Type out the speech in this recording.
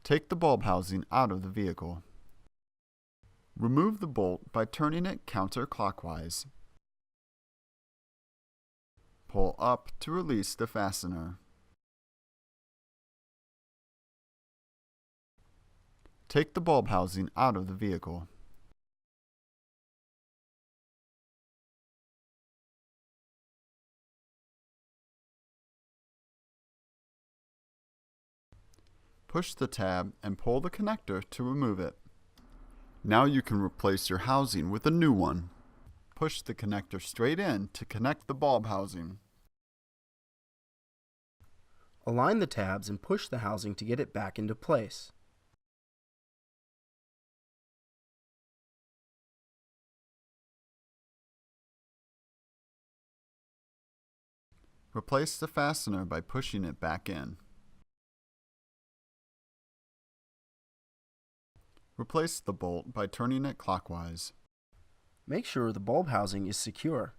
Take the bulb housing out of the vehicle. Remove the bolt by turning it counterclockwise. Pull up to release the fastener. Take the bulb housing out of the vehicle. Push the tab and pull the connector to remove it. Now you can replace your housing with a new one. Push the connector straight in to connect the bulb housing. Align the tabs and push the housing to get it back into place. Replace the fastener by pushing it back in. Replace the bolt by turning it clockwise. Make sure the bulb housing is secure.